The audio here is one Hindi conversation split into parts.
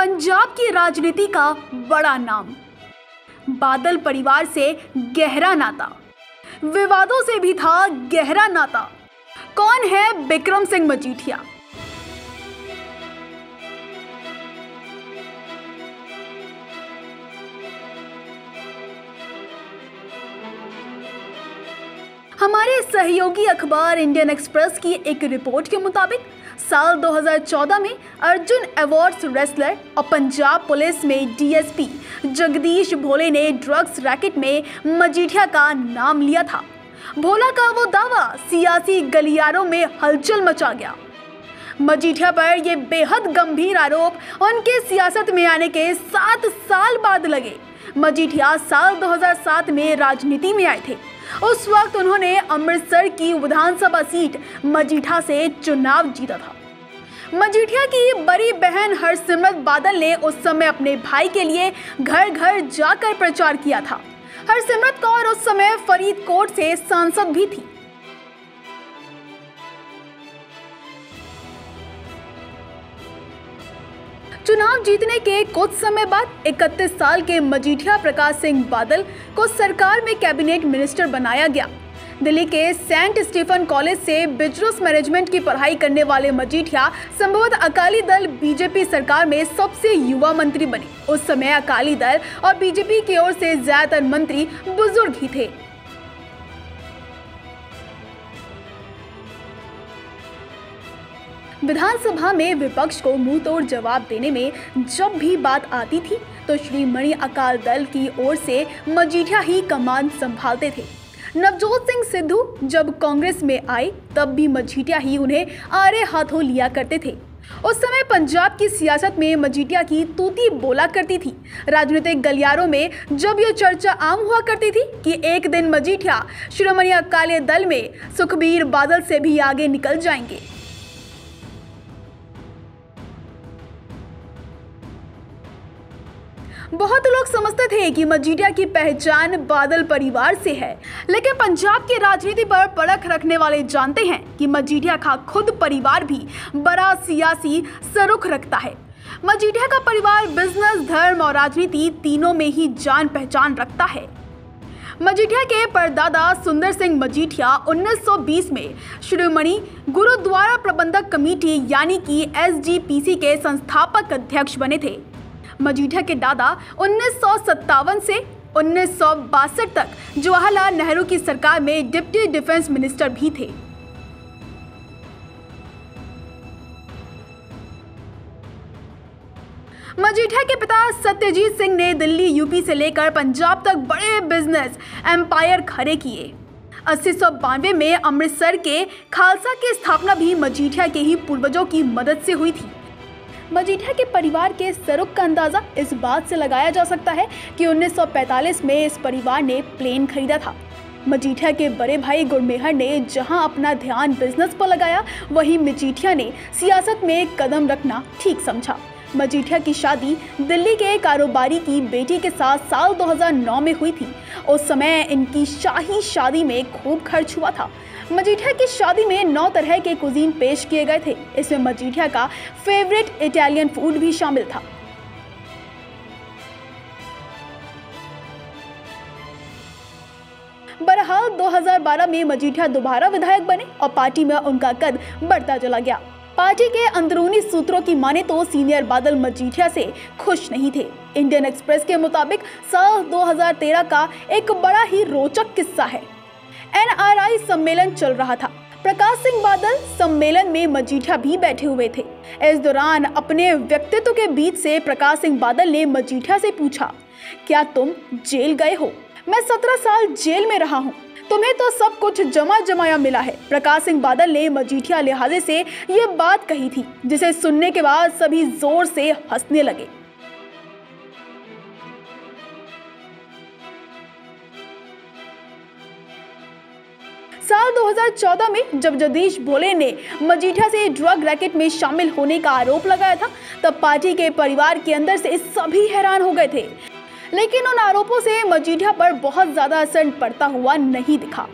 पंजाब की राजनीति का बड़ा नाम, बादल परिवार से गहरा नाता, विवादों से भी था गहरा नाता। कौन है बिक्रम सिंह मजीठिया? हमारे सहयोगी अखबार इंडियन एक्सप्रेस की एक रिपोर्ट के मुताबिक साल 2014 में अर्जुन अवार्ड्स रेसलर और पंजाब पुलिस में डीएसपी जगदीश भोले ने ड्रग्स रैकेट में मजीठिया का नाम लिया था। भोला का वो दावा सियासी गलियारों में हलचल मचा गया। मजीठिया पर ये बेहद गंभीर आरोप उनके सियासत में आने के 7 साल बाद लगे। मजीठिया साल 2007 में राजनीति में आए थे। उस वक्त उन्होंने अमृतसर की विधानसभा सीट मजीठा से चुनाव जीता था। मजीठिया की बड़ी बहन हरसिमरत बादल ने उस समय अपने भाई के लिए घर घर जाकर प्रचार किया था। हरसिमरत कौर उस समय फरीदकोट से सांसद भी थी। चुनाव जीतने के कुछ समय बाद 31 साल के मजीठिया प्रकाश सिंह बादल को सरकार में कैबिनेट मिनिस्टर बनाया गया। दिल्ली के सेंट स्टीफन कॉलेज से बिजनेस मैनेजमेंट की पढ़ाई करने वाले मजीठिया संभवतः अकाली दल बीजेपी सरकार में सबसे युवा मंत्री बने। उस समय अकाली दल और बीजेपी की ओर से ज्यादातर मंत्री बुजुर्ग ही थे। विधानसभा में विपक्ष को मुंह तोड़ जवाब देने में जब भी बात आती थी तो श्रीमणि अकाली दल की ओर से मजीठिया ही कमान संभालते थे। नवजोत सिंह सिद्धू जब कांग्रेस में आए तब भी मजीठिया ही उन्हें आड़े हाथों लिया करते थे। उस समय पंजाब की सियासत में मजीठिया की तूती बोला करती थी। राजनीतिक गलियारों में जब यह चर्चा आम हुआ करती थी कि एक दिन मजीठिया श्रीमणि अकाली दल में सुखबीर बादल से भी आगे निकल जाएंगे। बहुत लोग समझते थे कि मजीठिया की पहचान बादल परिवार से है, लेकिन पंजाब की राजनीति पर परख रखने वाले जानते हैं कि मजीठिया का खुद परिवार भी बड़ा सियासी सरुख रखता है। मजीठिया का परिवार बिजनेस, धर्म और राजनीति तीनों में ही जान पहचान रखता है। मजीठिया के परदादा सुंदर सिंह मजीठिया 1920 में श्रोमणी गुरुद्वारा प्रबंधक कमेटी यानी कि एसजीपीसी के संस्थापक अध्यक्ष बने थे। मजीठिया के दादा 1957 से 1962 तक जवाहरलाल नेहरू की सरकार में डिप्टी डिफेंस मिनिस्टर भी थे। मजीठिया के पिता सत्यजीत सिंह ने दिल्ली यूपी से लेकर पंजाब तक बड़े बिजनेस एम्पायर खड़े किए। 1892 में अमृतसर के खालसा की स्थापना भी मजीठिया के ही पूर्वजों की मदद से हुई थी। मजीठिया के परिवार के सरुख का अंदाजा इस बात से लगाया जा सकता है कि 1945 में इस परिवार ने प्लेन खरीदा था। मजीठिया के बड़े भाई गुरमेहर ने जहां अपना ध्यान बिजनेस पर लगाया, वहीं मजीठिया ने सियासत में कदम रखना ठीक समझा। मजीठिया की शादी दिल्ली के कारोबारी की बेटी के साथ साल 2009 में हुई थी। उस समय इनकी शाही शादी में खूब खर्च हुआ था। मजीठिया की शादी में 9 तरह के कुजीन पेश किए गए थे। इसमें मजीठिया का फेवरेट इटालियन फूड भी शामिल था। बहरहाल 2012 में मजीठिया दोबारा विधायक बने और पार्टी में उनका कद बढ़ता चला गया। पार्टी के अंदरूनी सूत्रों की माने तो सीनियर बादल मजीठिया से खुश नहीं थे। इंडियन एक्सप्रेस के मुताबिक साल 2013 का एक बड़ा ही रोचक किस्सा है। एनआरआई सम्मेलन चल रहा था। प्रकाश सिंह बादल सम्मेलन में मजीठिया भी बैठे हुए थे। इस दौरान अपने व्यक्तित्व के बीच से प्रकाश सिंह बादल ने मजीठिया से पूछा, क्या तुम जेल गए हो? मैं 17 साल जेल में रहा हूँ, तुम्हें तो सब कुछ जमा जमाया मिला है। प्रकाश सिंह बादल ने मजीठिया लिहाजे से ये बात कही थी, जिसे सुनने के बाद सभी जोर से हंसने लगे। साल 2014 में जब जगदीश भोले ने मजीठिया से ड्रग रैकेट में शामिल होने का आरोप लगाया था, तब पार्टी के परिवार के अंदर से सभी हैरान हो गए थे। लेकिन उन आरोपों से मजीठिया पर बहुत ज्यादा असर पड़ता हुआ नहीं दिखा।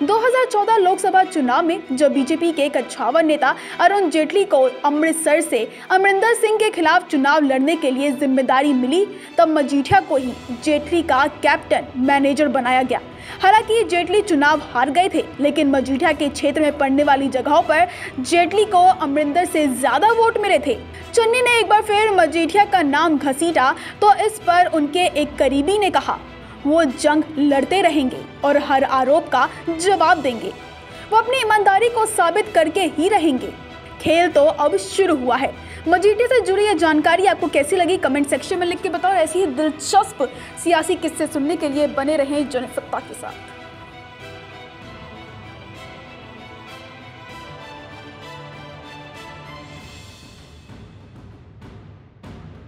2014 लोकसभा चुनाव में जब बीजेपी के कछावर नेता अरुण जेटली को अमृतसर से अमरिंदर सिंह के खिलाफ चुनाव लड़ने के लिए जिम्मेदारी मिली, तब मजीठिया को ही जेटली का कैप्टन मैनेजर बनाया गया। हालांकि जेटली चुनाव हार गए थे, लेकिन मजीठिया के क्षेत्र में पड़ने वाली जगहों पर जेटली को अमरिंदर से ज्यादा वोट मिले थे। चन्नी ने एक बार फिर मजीठिया का नाम घसीटा तो इस पर उनके एक करीबी ने कहा वो जंग लड़ते रहेंगे और हर आरोप का जवाब देंगे। वो अपनी ईमानदारी को साबित करके ही रहेंगे। खेल तो अब शुरू हुआ है। मजीठिया से जुड़ी ये जानकारी आपको कैसी लगी कमेंट सेक्शन में लिख के बताओ। ऐसी ही दिलचस्प सियासी किस्से सुनने के लिए बने रहें जनसत्ता के साथ।